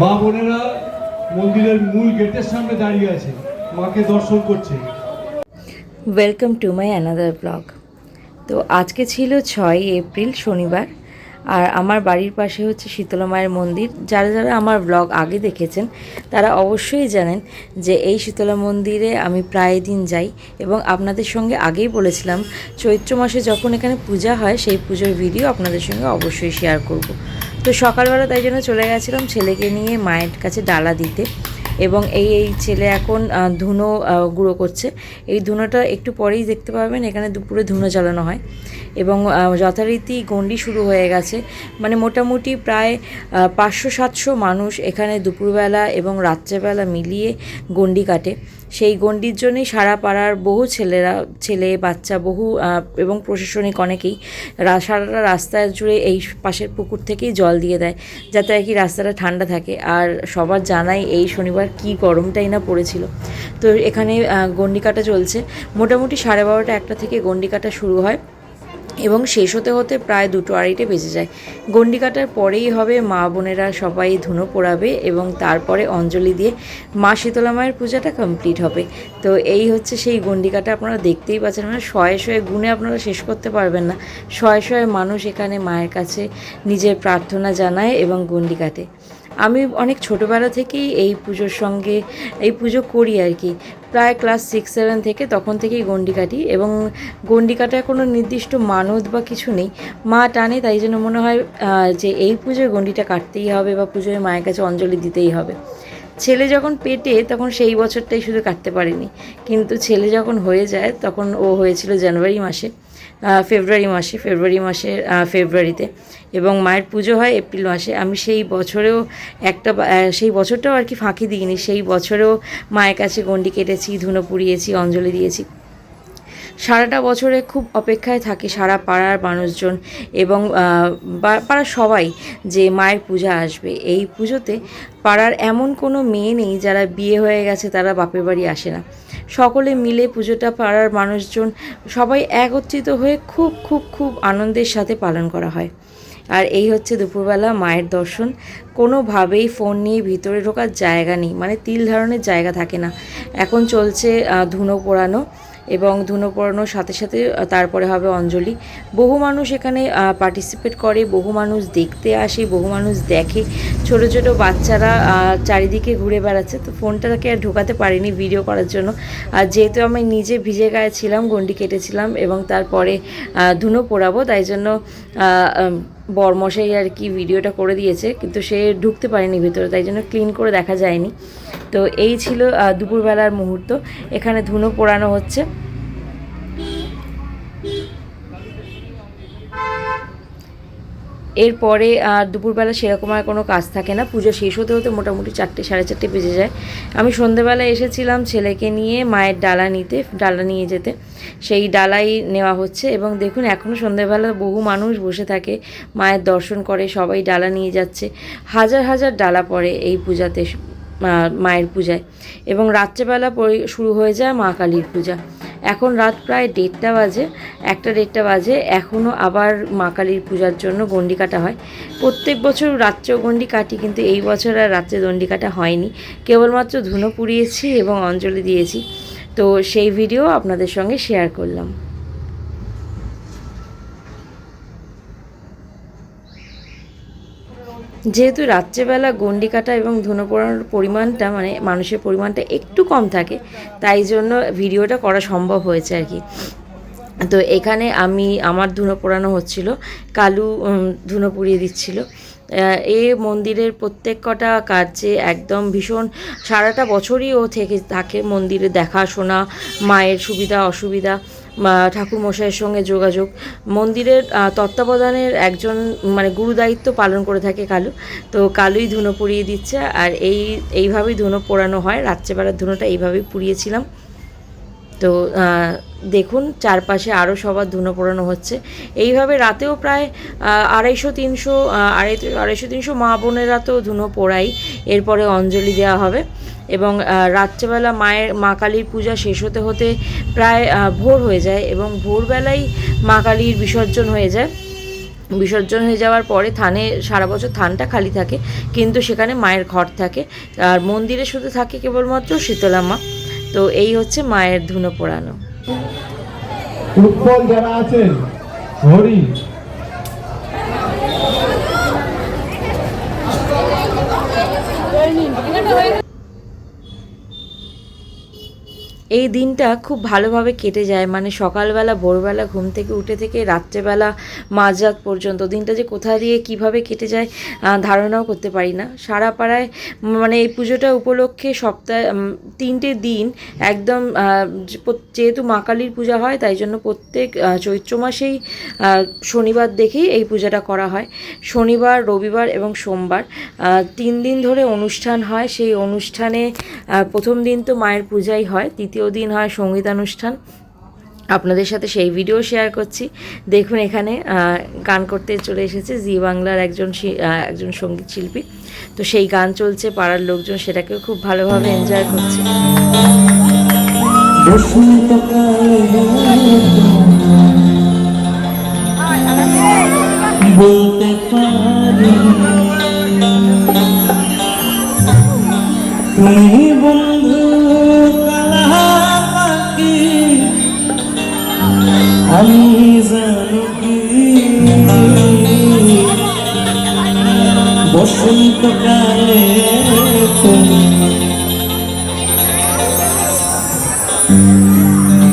মা বোনেরা মন্দিরের মূল গেটের সামনে দাঁড়িয়ে আছে, মাকে দর্শন করছে। Welcome to my another blog. তো আজকে ছিল 6 এপ্রিল শনিবার, আর আমার বাড়ির পাশে হচ্ছে শীতলা মায়ের মন্দির। যারা যারা আমার ব্লগ আগে দেখেছেন তারা অবশ্যই জানেন যে এই শীতলা মন্দিরে আমি প্রায় দিন যাই, এবং আপনাদের সঙ্গে আগেই বলেছিলাম চৈত্র মাসে যখন এখানে পূজা হয় সেই পুজোর ভিডিও আপনাদের সঙ্গে অবশ্যই শেয়ার করব। তো সকালবেলা তাই জন্য চলে গেছিলাম ছেলেকে নিয়ে মায়ের কাছে ডালা দিতে, এবং এই ছেলে এখন ধুনো গুঁড়ো করছে। এই ধুনোটা একটু পরেই দেখতে পাবেন, এখানে দুপুরে ধুনো জ্বালানো হয় এবং যথারীতি গণ্ডি শুরু হয়ে গেছে। মানে মোটামুটি প্রায় 500-700 মানুষ এখানে দুপুরবেলা এবং রাত্রেবেলা মিলিয়ে গণ্ডি কাটে। সেই গণ্ডির জন্যই সারা পাড়ার বহু ছেলে বাচ্চা বহু এবং প্রশাসনিক অনেকেই সারাটা রাস্তা জুড়ে এই পাশের পুকুর থেকেই জল দিয়ে দেয়, যাতে আর কি রাস্তাটা ঠান্ডা থাকে। আর সবার জানাই এই শনিবার কি গরমটাই না পড়েছিল। তো এখানে গণ্ডি কাটা চলছে, মোটামুটি 12:30-1টা থেকে গণ্ডি কাটা শুরু হয় এবং শেষ হতে হতে প্রায় 2-2:30 বেজে যায়। গণ্ডি কাটার পরেই হবে মা বোনেরা সবাই ধুনো পোড়াবে এবং তারপরে অঞ্জলি দিয়ে মা শীতলা মায়ের পূজাটা কমপ্লিট হবে। তো এই হচ্ছে সেই গণ্ডি কাটা, আপনারা দেখতেই পাচ্ছেন, মানে শয়ে শয়ে গুণে আপনারা শেষ করতে পারবেন না। শয়ে শয়ে মানুষ এখানে মায়ের কাছে নিজের প্রার্থনা জানায় এবং গণ্ডি কাটে। আমি অনেক ছোটোবেলা থেকেই এই পুজো করি আর কি, প্রায় ক্লাস 6-7 থেকে, তখন থেকেই গণ্ডি কাটি। এবং গণ্ডি কাটার কোনো নির্দিষ্ট মানত বা কিছু নেই, মা টানে, তাই জন্য মনে হয় যে এই পুজোয় গণ্ডিটা কাটতেই হবে বা পুজোয় মায়ের কাছে অঞ্জলি দিতেই হবে। ছেলে যখন পেটে তখন সেই বছরটাই শুধু কাটতে পারিনি, কিন্তু ছেলে যখন হয়ে যায় তখন ও হয়েছিল ফেব্রুয়ারিতে, এবং মায়ের পুজো হয় এপ্রিল মাসে। আমি সেই বছরটাও আর কি ফাঁকি দিইনি, সেই বছরেও মায়ের কাছে গণ্ডি কেটেছি, ধুনো পুড়িয়েছি, অঞ্জলি দিয়েছি। সারাটা বছরে খুব অপেক্ষায় থাকে সারা পাড়ার মানুষজন এবং পাড়ার সবাই যে মায়ের পূজা আসবে। এই পুজোতে পাড়ার এমন কোনো মেয়ে নেই যারা বিয়ে হয়ে গেছে তারা বাপের বাড়ি আসে না। সকলে মিলে পুজোটা পাড়ার মানুষজন সবাই একত্রিত হয়ে খুব খুব খুব আনন্দের সাথে পালন করা হয়। আর এই হচ্ছে দুপুরবেলা মায়ের দর্শন। কোনোভাবেই ফোন নিয়ে ভিতরে ঢোকার জায়গা নেই, মানে তিল ধারণের জায়গা থাকে না। এখন চলছে ধুনো পোড়ানো, এবং ধুনো পোড়ানোর সাথে সাথে তারপরে হবে অঞ্জলি। বহু মানুষ এখানে পার্টিসিপেট করে, বহু মানুষ দেখতে আসে, বহু মানুষ দেখে। ছোট ছোট বাচ্চারা চারিদিকে ঘুরে বেড়াচ্ছে। তো ফোনটাকে আর ঢোকাতে পারিনি ভিডিও করার জন্য, আর যেহেতু আমি নিজে ভিজে গায়ে ছিলাম, গণ্ডি কেটেছিলাম এবং তারপরে ধুনো পোড়াবো, তাই জন্য বরমশাই আর কি ভিডিওটা করে দিয়েছে, কিন্তু সে ঢুকতে পারেনি ভিতরে, তাই জন্য ক্লিন করে দেখা যায়নি। তো এই ছিল দুপুরবেলার মুহূর্ত। এখানে ধুনো পোড়ানো হচ্ছে। এরপরে আর দুপুরবেলা সেরকম আর কোনো কাজ থাকে না, পুজো শেষ হতে হতে মোটামুটি 4-4:30 বেজে যায়। আমি সন্ধেবেলা এসেছিলাম ছেলেকে নিয়ে মায়ের ডালা নিয়ে যেতে, সেই ডালাই নেওয়া হচ্ছে। এবং দেখুন এখনও সন্ধেবেলা বহু মানুষ বসে থাকে, মায়ের দর্শন করে, সবাই ডালা নিয়ে যাচ্ছে। হাজার হাজার ডালা পড়ে এই পূজাতে, মায়ের পূজায়। এবং রাত্রেবেলা শুরু হয়ে যায় মা কালীর পূজা। এখন রাত প্রায় 1:30 বাজে, এখনও আবার মা কালীর পূজার জন্য গণ্ডি কাটা হয়। প্রত্যেক বছর রাত্রেও গণ্ডি কাটি, কিন্তু এই বছর আর রাত্রে গণ্ডি কাটা হয়নি, কেবলমাত্র ধুনো পুড়িয়েছি এবং অঞ্জলি দিয়েছি। তো সেই ভিডিও আপনাদের সঙ্গে শেয়ার করলাম। যেহেতু রাত্রেবেলা গণ্ডি কাটা এবং ধুনো পোড়ানোর পরিমাণটা, মানে মানুষের পরিমাণটা একটু কম থাকে, তাই জন্য ভিডিওটা করা সম্ভব হয়েছে আর কি। তো এখানে আমার ধুনো পোড়ানো হচ্ছিল, কালু ধুনো পুড়িয়ে দিচ্ছিল। এই মন্দিরের প্রত্যেক কটা কাজে একদম ভীষণ সারাটা বছরই ও থাকে মন্দিরে দেখাশোনা, মায়ের সুবিধা অসুবিধা, ঠাকুরমশাইয়ের সঙ্গে যোগাযোগ, মন্দিরের তত্ত্বাবধানের একজন মানে গুরুদায়িত্ব পালন করে থাকে কালু। তো কালুই ধুনো পুড়িয়ে দিচ্ছে, আর এইভাবেই ধুনো পোড়ানো হয়। রাত্রেবেলার ধুনোটা এইভাবেই পুড়িয়েছিলাম। তো দেখুন চারপাশে আরও সবার ধুনো পোড়ানো হচ্ছে। এইভাবে রাতেও প্রায় 250-300 মা বোনেরা তো ধুনো পোড়াই। এরপরে অঞ্জলি দেওয়া হবে এবং রাত্রেবেলা মা কালীর পূজা শেষ হতে হতে প্রায় ভোর হয়ে যায়, এবং ভোরবেলায় মা কালীর বিসর্জন হয়ে যায়। বিসর্জন হয়ে যাওয়ার পরে থানে সারা বছর থানটা খালি থাকে, কিন্তু সেখানে মায়ের ঘর থাকে, আর মন্দিরে শুধু থাকে কেবলমাত্র শীতলা মা। তো এই হচ্ছে মায়ের ধুনো পোড়ানো। উৎপল যারা আছেন, হরি এই দিনটা খুব ভালোভাবে কেটে যায়, মানে সকালবেলা ভোরবেলা ঘুম থেকে উঠে থেকে রাত্রেবেলা মাঝরাত পর্যন্ত দিনটা যে কোথা দিয়ে কিভাবে কেটে যায় ধারণাও করতে পারি না। সারা পাড়ায় মানে এই পুজোটা উপলক্ষে সপ্তাহে 3টে দিন একদম, যেহেতু মা কালীর পূজা হয় তাই জন্য প্রত্যেক চৈত্র মাসেই শনিবার দেখেই এই পূজাটা করা হয়। শনিবার, রবিবার এবং সোমবার 3 দিন ধরে অনুষ্ঠান হয়। সেই অনুষ্ঠানে প্রথম দিন তো মায়ের পূজাই হয়, দ্বিতীয় দিন হয় সঙ্গীতানুষ্ঠান। আপনাদের সাথে সেই ভিডিও শেয়ার করছি। দেখুন এখানে গান করতে চলে এসেছে জি বাংলার একজন সঙ্গীত শিল্পী। তো সেই গান চলছে, পাড়ার লোকজন সেটাকেও খুব ভালোভাবে এনজয় করছে। বলতে পারি তুমি বন্ধু কালাকি, আমি জানি কি বসন্তকালে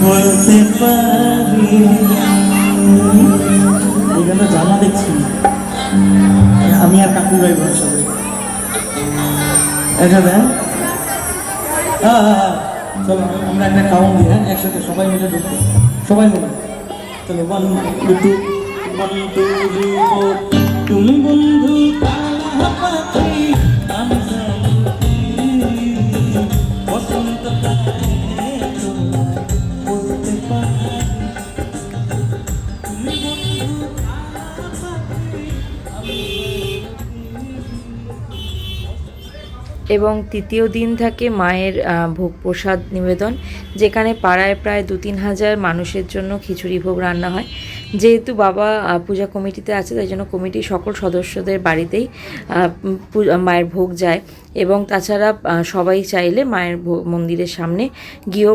বলতে পারি। এখানে জামা দেখছি আমি আর কাকু ভাই বসে এটা দেন। চলো আমরা একটা কাউন্ট দিই, হ্যাঁ একসাথে সবাই মিলে ঢুকবো, সবাই মিলে চলো 1 2 3 তুমি বন্ধু কালাপাখি, আমি জানি বসন্তকালে বলতে পারি তুমি বন্ধু কালাপাখি, আমি এবং তৃতীয় দিন থাকে মায়ের ভোগ প্রসাদ নিবেদন, যেখানে পাড়ায় প্রায় 2-3 হাজার মানুষের জন্য খিচুড়ি ভোগ রান্না হয়। যেহেতু বাবা পূজা কমিটিতে আছে তাই জন্য কমিটির সকল সদস্যদের বাড়িতেই মায়ের ভোগ যায়, এবং তাছাড়া সবাই চাইলে মায়ের মন্দিরের সামনে গিয়েও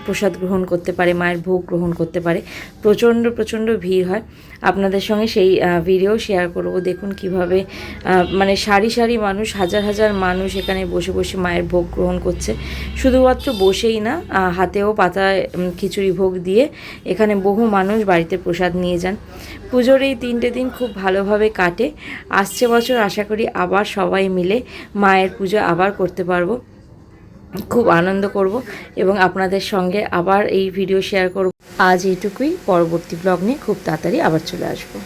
প্রসাদ গ্রহণ করতে পারে, মায়ের ভোগ গ্রহণ করতে পারে। প্রচণ্ড ভিড় হয়। আপনাদের সঙ্গে সেই ভিডিও শেয়ার করব। দেখুন কিভাবে মানে সারি সারি মানুষ, হাজার হাজার মানুষ এখানে বসে বসে মায়ের ভোগ গ্রহণ করছে। শুধুমাত্র বসেই না, হাতেও পাতায় খিচুড়ি ভোগ দিয়ে এখানে বহু মানুষ বাড়িতে প্রসাদ নিয়ে যান। পুজোর এই 3টে দিন খুব ভালোভাবে কাটে। আসছে বছর আশা করি আবার সবাই মিলে মায়ের পুজো আবার করতে পারবো, খুব আনন্দ করব এবং আপনাদের সঙ্গে আবার এই ভিডিও শেয়ার করব। আজ এইটুকুই, পরবর্তী ব্লগ নিয়ে খুব তাড়াতাড়ি আবার চলে আসবো।